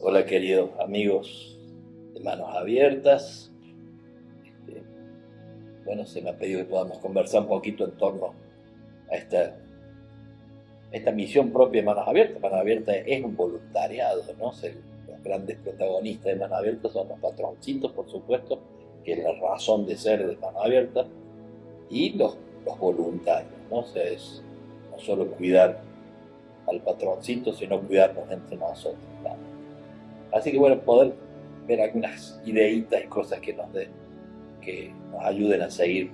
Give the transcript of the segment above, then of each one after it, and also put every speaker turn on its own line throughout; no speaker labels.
Hola queridos amigos de Manos Abiertas. Este, Se me ha pedido que podamos conversar un poquito en torno a esta misión propia de Manos Abiertas. Manos Abiertas es un voluntariado, ¿no? Los grandes protagonistas de Manos Abiertas son los patroncitos, por supuesto, que es la razón de ser de Manos Abiertas, y los voluntarios, ¿no? Es no solo cuidar al patroncito, sino cuidarnos entre nosotros, ¿no? Así que poder ver algunas ideitas y cosas que nos ayuden a seguir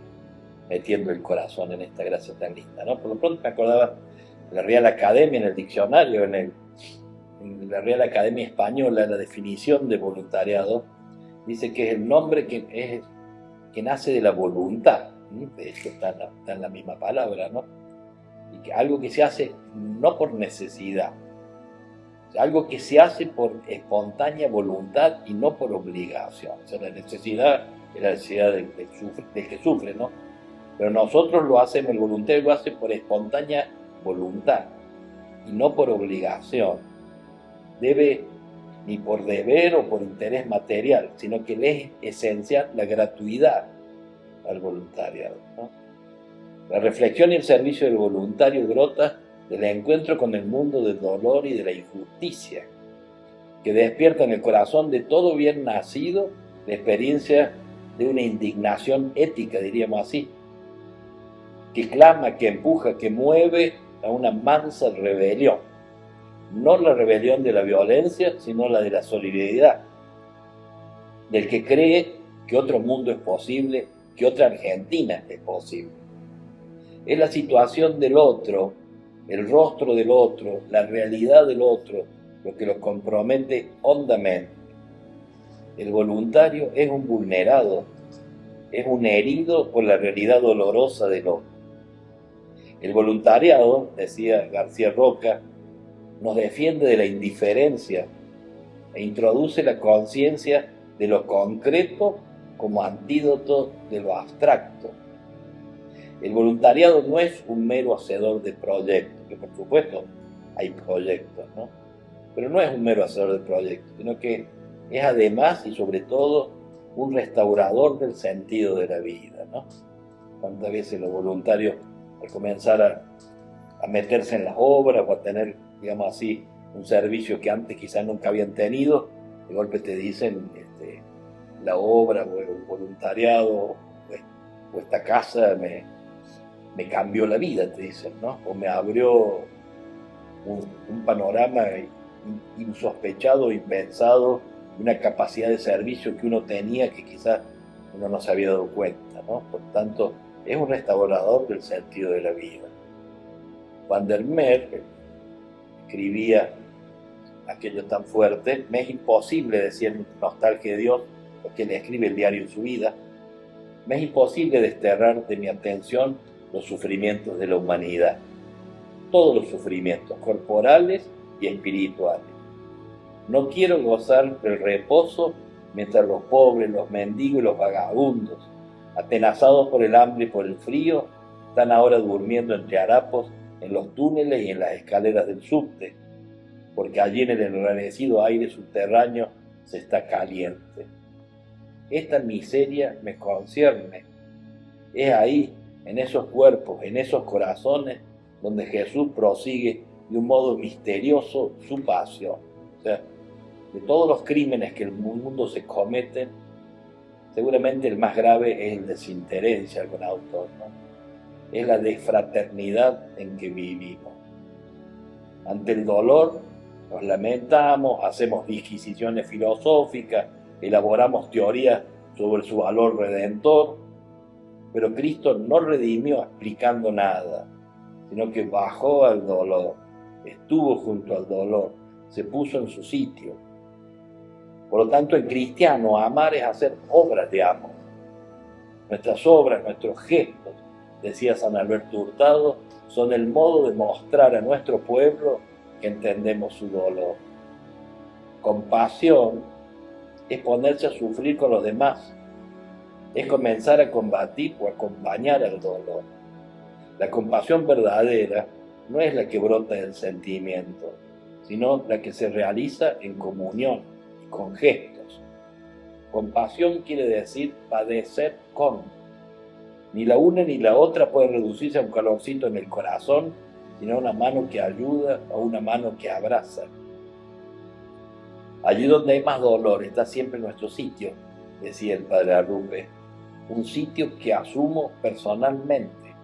metiendo el corazón en esta gracia tan linda, ¿no? Por lo pronto me acordaba de la Real Academia, en el diccionario, en la Real Academia Española, la definición de voluntariado dice que es el nombre que nace de la voluntad. De hecho está en la misma palabra, ¿no? Y que algo que se hace no por necesidad, algo que se hace por espontánea voluntad y no por obligación. O sea, la necesidad es la necesidad del que sufre, ¿no? Pero nosotros lo hacemos, el voluntario lo hace por espontánea voluntad y no por obligación. Ni por deber o por interés material, sino que le es esencial la gratuidad al voluntariado, ¿no? La reflexión y el servicio del voluntario brota del encuentro con el mundo del dolor y de la injusticia, que despierta en el corazón de todo bien nacido la experiencia de una indignación ética, diríamos así, que clama, que empuja, que mueve a una mansa rebelión. No la rebelión de la violencia, sino la de la solidaridad, del que cree que otro mundo es posible, que otra Argentina es posible. Es la situación del otro, el rostro del otro, la realidad del otro, lo que lo compromete hondamente. El voluntario es un vulnerado, es un herido por la realidad dolorosa del otro. El voluntariado, decía García Roca, nos defiende de la indiferencia e introduce la conciencia de lo concreto como antídoto de lo abstracto. El voluntariado no es un mero hacedor de proyectos, que por supuesto hay proyectos, ¿no? Pero no es un mero hacedor de proyectos, sino que es además y sobre todo un restaurador del sentido de la vida, ¿no? Cuántas veces los voluntarios, al comenzar a meterse en las obras o a tener, digamos así, un servicio que antes quizás nunca habían tenido, de golpe te dicen la obra o el voluntariado o esta casa me cambió la vida, te dicen, ¿no? O me abrió un panorama insospechado, impensado, una capacidad de servicio que uno tenía que quizás uno no se había dado cuenta, ¿no? Por tanto, es un restaurador del sentido de la vida. Van der Meer escribía aquello tan fuerte: me es imposible, decía en Nostalgia de Dios, porque él escribe el diario en su vida, me es imposible desterrar de mi atención los sufrimientos de la humanidad, todos los sufrimientos corporales y espirituales. No quiero gozar del reposo mientras los pobres, los mendigos y los vagabundos, atenazados por el hambre y por el frío, están ahora durmiendo entre harapos en los túneles y en las escaleras del subte, porque allí en el enrarecido aire subterráneo se está caliente. Esta miseria me concierne. Es ahí, en esos cuerpos, en esos corazones, donde Jesús prosigue de un modo misterioso su pasión. O sea, de todos los crímenes que en el mundo se cometen, seguramente el más grave es el desinterés, dice algún autor, ¿no? Es la desfraternidad en que vivimos. Ante el dolor nos lamentamos, hacemos disquisiciones filosóficas, elaboramos teorías sobre su valor redentor, pero Cristo no redimió explicando nada, sino que bajó al dolor, estuvo junto al dolor, se puso en su sitio. Por lo tanto, el cristiano, amar es hacer obras de amor. Nuestras obras, nuestros gestos, decía San Alberto Hurtado, son el modo de mostrar a nuestro pueblo que entendemos su dolor. Compasión es ponerse a sufrir con los demás, es comenzar a combatir o acompañar al dolor. La compasión verdadera no es la que brota del sentimiento, sino la que se realiza en comunión y con gestos. Compasión quiere decir padecer con. Ni la una ni la otra puede reducirse a un calorcito en el corazón, sino a una mano que ayuda o una mano que abraza. Allí donde hay más dolor está siempre nuestro sitio, decía el padre Arrupe, un sitio que asumo personalmente.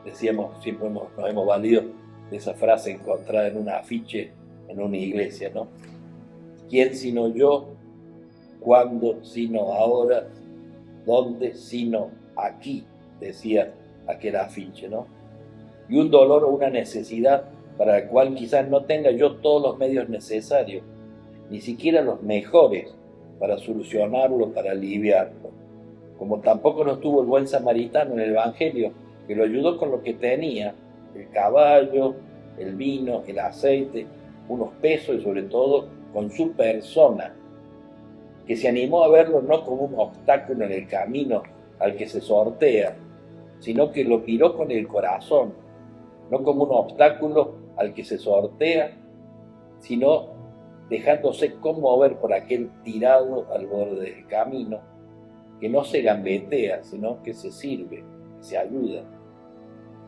Decíamos, siempre nos hemos valido de esa frase encontrada en un afiche en una iglesia, ¿no? ¿Quién sino yo? ¿Cuándo sino ahora? ¿Dónde sino aquí? Decía aquel afiche, ¿no? Y un dolor o una necesidad para el cual quizás no tenga yo todos los medios necesarios, ni siquiera los mejores para solucionarlo, para aliviarlo. Como tampoco lo tuvo el buen samaritano en el Evangelio, que lo ayudó con lo que tenía, el caballo, el vino, el aceite, unos pesos y sobre todo con su persona, que se animó a verlo no como un obstáculo en el camino al que se sortea, sino que lo miró con el corazón, no como un obstáculo al que se sortea, sino dejándose conmover por aquel tirado al borde del camino, que no se gambetea, sino que se sirve, que se ayuda.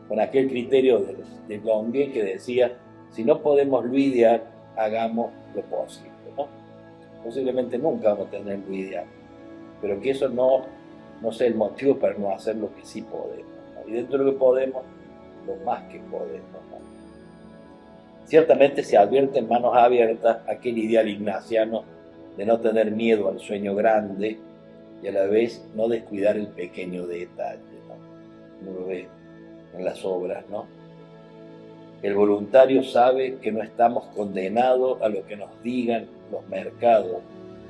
Con aquel criterio de Longuet que decía, si no podemos lo ideal, hagamos lo posible, ¿no? Posiblemente nunca vamos a tener lo ideal, pero que eso no sea el motivo para no hacer lo que sí podemos, ¿no? Y dentro de lo que podemos, lo más que podemos, ¿no? Ciertamente se advierte en manos abiertas aquel ideal ignaciano de no tener miedo al sueño grande y a la vez no descuidar el pequeño detalle, ¿no? Uno lo ve en las obras, ¿no? El voluntario sabe que no estamos condenados a lo que nos digan los mercados,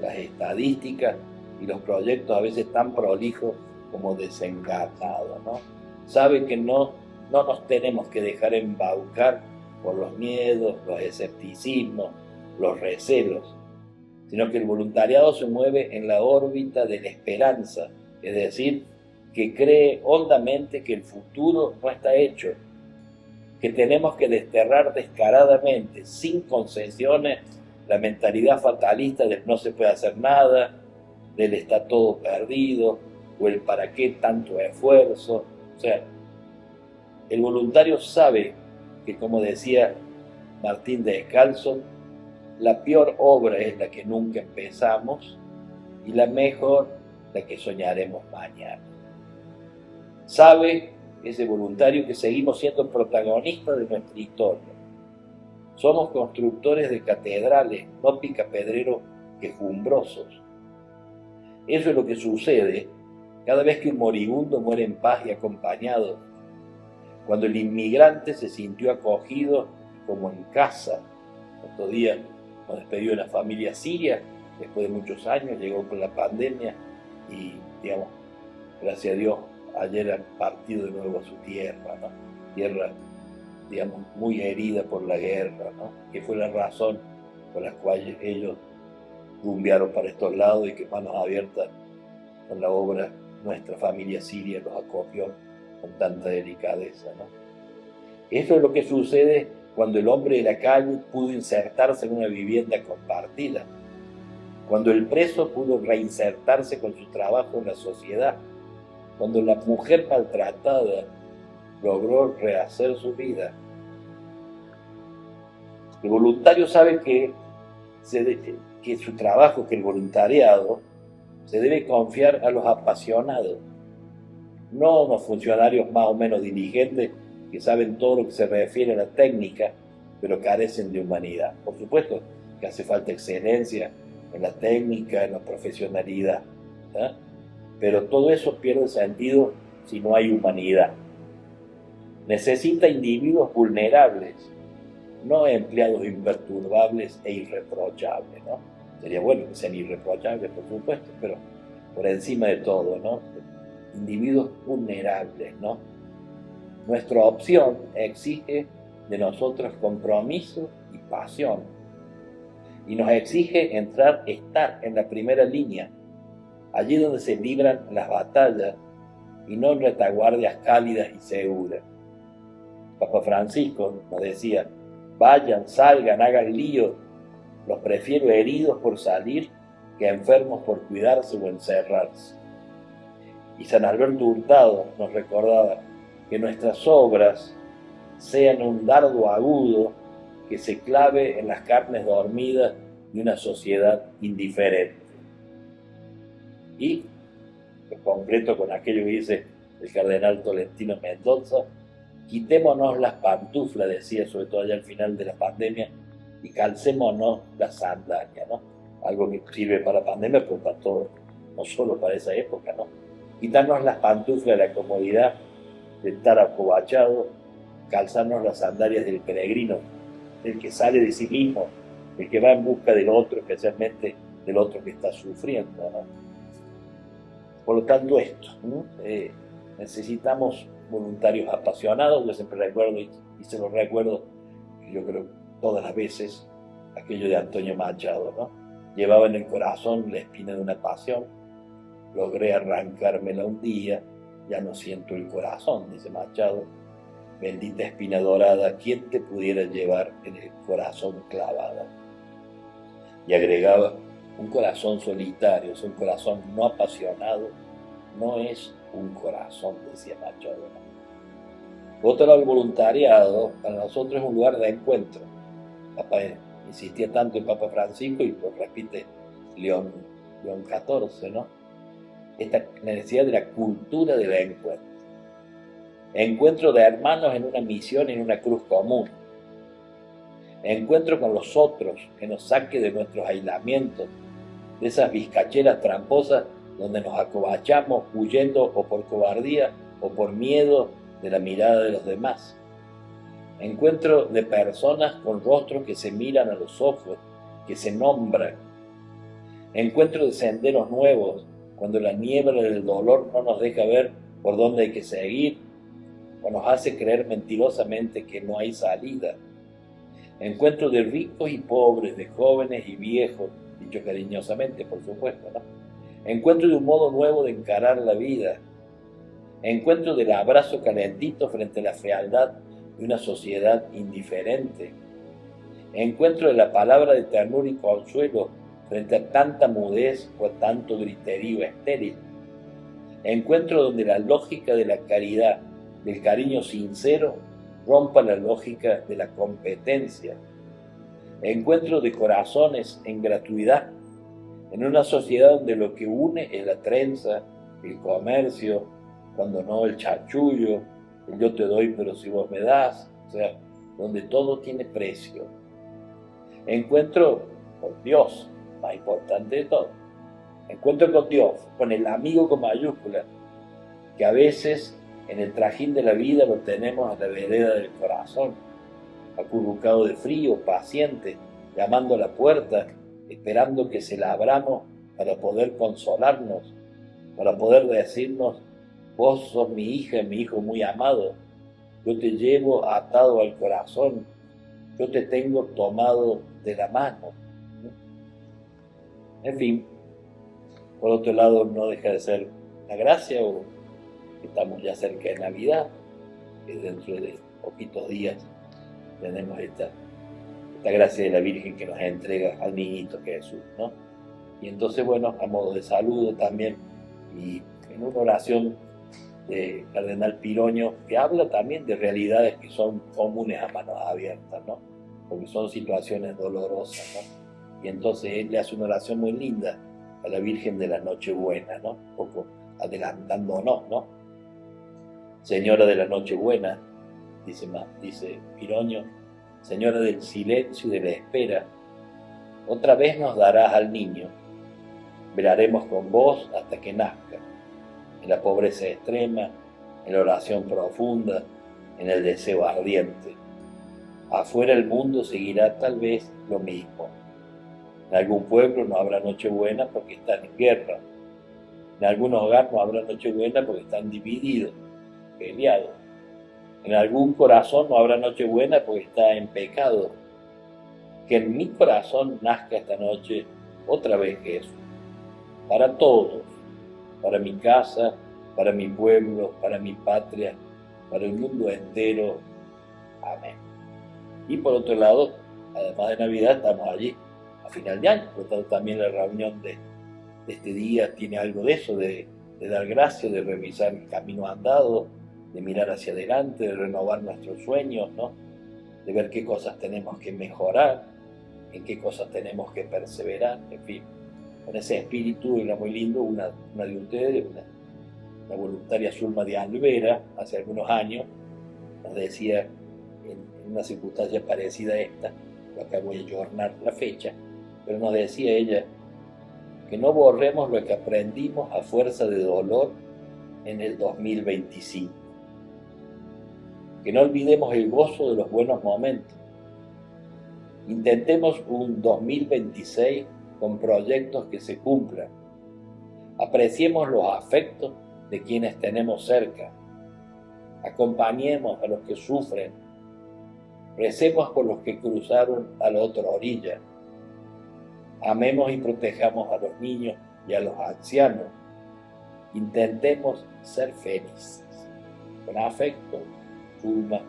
las estadísticas y los proyectos a veces tan prolijos como desencarnados, ¿no? Sabe que no nos tenemos que dejar embaucar por los miedos, los escepticismos, los recelos, sino que el voluntariado se mueve en la órbita de la esperanza, es decir, que cree hondamente que el futuro no está hecho, que tenemos que desterrar descaradamente, sin concesiones, la mentalidad fatalista del no se puede hacer nada, del está todo perdido, o el para qué tanto esfuerzo. O sea, el voluntario sabe que, como decía Martín Descalzo, la peor obra es la que nunca empezamos y la mejor la que soñaremos mañana. Sabe ese voluntario que seguimos siendo protagonistas de nuestra historia. Somos constructores de catedrales, no picapedreros quejumbrosos. Eso es lo que sucede cada vez que un moribundo muere en paz y acompañado, cuando el inmigrante se sintió acogido como en casa. Otro día nos despedió una familia siria, después de muchos años, llegó con la pandemia y, digamos, gracias a Dios, ayer han partido de nuevo a su tierra, ¿no? Tierra, digamos, muy herida por la guerra, ¿no? Que fue la razón por la cual ellos rumbearon para estos lados y que manos abiertas con la obra Nuestra Familia Siria los acogió con tanta delicadeza, ¿no? Eso es lo que sucede cuando el hombre de la calle pudo insertarse en una vivienda compartida, cuando el preso pudo reinsertarse con su trabajo en la sociedad, cuando la mujer maltratada logró rehacer su vida. El voluntario sabe que su trabajo, que el voluntariado, se debe confiar a los apasionados, no a unos funcionarios más o menos diligentes que saben todo lo que se refiere a la técnica, pero carecen de humanidad. Por supuesto que hace falta excelencia en la técnica, en la profesionalidad, ¿eh? Pero todo eso pierde sentido si no hay humanidad. Necesita individuos vulnerables, no empleados imperturbables e irreprochables, ¿no? Sería bueno que sean irreprochables, por supuesto, pero por encima de todo, ¿no? Individuos vulnerables, ¿no? Nuestra opción exige de nosotros compromiso y pasión, y nos exige estar en la primera línea, allí donde se libran las batallas y no en retaguardias cálidas y seguras. Papa Francisco nos decía, Vayan, salgan, hagan lío. Los prefiero heridos por salir que enfermos por cuidarse o encerrarse. Y San Alberto Hurtado nos recordaba que nuestras obras sean un dardo agudo que se clave en las carnes dormidas de una sociedad indiferente. Y lo completo con aquello que dice el cardenal Tolentino Mendoza: quitémonos las pantuflas, decía, sobre todo allá al final de la pandemia, y calcémonos las sandalias, ¿no? Algo que sirve para la pandemia, pero para todo, no solo para esa época, ¿no? Quitarnos las pantuflas de la comodidad de estar acobachado, calzarnos las sandalias del peregrino, del que sale de sí mismo, el que va en busca del otro, especialmente del otro que está sufriendo, ¿no? Por lo tanto, esto, ¿no? Necesitamos voluntarios apasionados. Yo siempre recuerdo, y se lo recuerdo, yo creo todas las veces, aquello de Antonio Machado, ¿no? Llevaba en el corazón la espina de una pasión, logré arrancármela un día, ya no siento el corazón, dice Machado. Bendita espina dorada, ¿quién te pudiera llevar en el corazón clavada? Y agregaba: un corazón solitario, es un corazón no apasionado, no es un corazón, decía Machado. Por otro lado, el voluntariado para nosotros es un lugar de encuentro. Papá insistía tanto en Papa Francisco, y lo repite León XIV, ¿no? Esta necesidad de la cultura del encuentro. Encuentro de hermanos en una misión, en una cruz común. Encuentro con los otros que nos saque de nuestros aislamientos, de esas vizcacheras tramposas donde nos acobachamos huyendo o por cobardía o por miedo de la mirada de los demás. Encuentro de personas con rostros que se miran a los ojos, que se nombran. Encuentro de senderos nuevos, cuando la niebla del dolor no nos deja ver por dónde hay que seguir o nos hace creer mentirosamente que no hay salida. Encuentro de ricos y pobres, de jóvenes y viejos, dicho cariñosamente, por supuesto, ¿no? Encuentro de un modo nuevo de encarar la vida. Encuentro del abrazo calentito frente a la fealdad de una sociedad indiferente. Encuentro de la palabra de ternura y consuelo frente a tanta mudez o a tanto griterío estéril. Encuentro donde la lógica de la caridad, del cariño sincero, rompa la lógica de la competencia. Encuentro de corazones en gratuidad, en una sociedad donde lo que une es la trenza, el comercio, cuando no el chanchullo, el yo te doy pero si vos me das, o sea, donde todo tiene precio. Encuentro con Dios, más importante de todo. Encuentro con Dios, con el amigo con mayúscula, que a veces en el trajín de la vida lo tenemos a la vereda del corazón, acurrucado de frío, paciente, llamando a la puerta, esperando que se la abramos para poder consolarnos, para poder decirnos: vos sos mi hija, mi hijo muy amado, yo te llevo atado al corazón, yo te tengo tomado de la mano. En fin, por otro lado, no deja de ser una gracia, o estamos ya cerca de Navidad, que dentro de poquitos días tenemos esta gracia de la Virgen que nos entrega al niñito Jesús, ¿no? Y entonces, bueno, a modo de saludo también, y en una oración de Cardenal Piroño, que habla también de realidades que son comunes a manos abiertas, ¿no? Porque son situaciones dolorosas, ¿no? Y entonces él le hace una oración muy linda a la Virgen de la Nochebuena, ¿no? Un poco adelantándonos, ¿no? Señora de la Nochebuena, dice Piroño, Señora del silencio y de la espera, otra vez nos darás al niño, velaremos con vos hasta que nazca, en la pobreza extrema, en la oración profunda, en el deseo ardiente. Afuera el mundo seguirá tal vez lo mismo. En algún pueblo no habrá Nochebuena porque están en guerra. En algún hogar no habrá Nochebuena porque están divididos, peleados. En algún corazón no habrá Nochebuena porque está en pecado. Que en mi corazón nazca esta noche otra vez Jesús. Para todos, para mi casa, para mi pueblo, para mi patria, para el mundo entero. Amén. Y por otro lado, además de Navidad, estamos allí a final de año, por lo tanto también la reunión de este día tiene algo de eso, de dar gracias, de revisar el camino andado, de mirar hacia adelante, de renovar nuestros sueños, ¿no? De ver qué cosas tenemos que mejorar, en qué cosas tenemos que perseverar, en fin. Con ese espíritu era muy lindo, una de ustedes, una voluntaria, Zulma de Alvera, hace algunos años, nos decía, en una circunstancia parecida a esta, acá voy a jornar la fecha, pero nos decía ella, que no borremos lo que aprendimos a fuerza de dolor en el 2025. Que no olvidemos el gozo de los buenos momentos. Intentemos un 2026 con proyectos que se cumplan. Apreciemos los afectos de quienes tenemos cerca. Acompañemos a los que sufren. Recemos por los que cruzaron a la otra orilla. Amemos y protejamos a los niños y a los ancianos. Intentemos ser felices. Con afecto, Zulma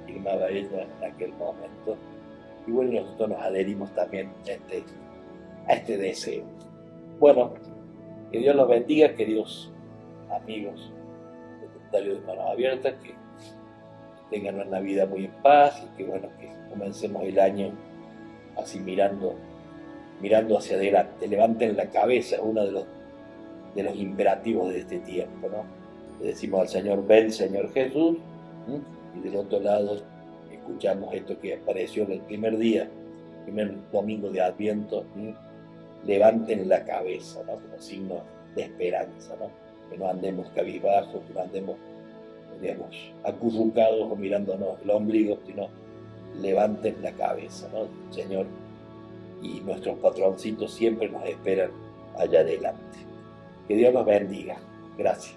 firmaba ella en aquel momento. Y bueno, nosotros nos adherimos también a este deseo. Bueno, que Dios los bendiga, queridos amigos voluntarios de Manos Abiertas, que tengan una Navidad muy en paz y que bueno, que comencemos el año así mirando hacia adelante. Levanten la cabeza, uno de los imperativos de este tiempo, ¿no? Le decimos al Señor, ven Señor Jesús, y del otro lado escuchamos esto que apareció en el primer día, primer domingo de Adviento, levanten la cabeza, ¿no? Como signo de esperanza, ¿no? Que no andemos cabizbajos, que no andemos, digamos, acurrucados o mirándonos el ombligo, sino levanten la cabeza, ¿no? Señor y nuestros patroncitos siempre nos esperan allá adelante. Que Dios los bendiga. Gracias.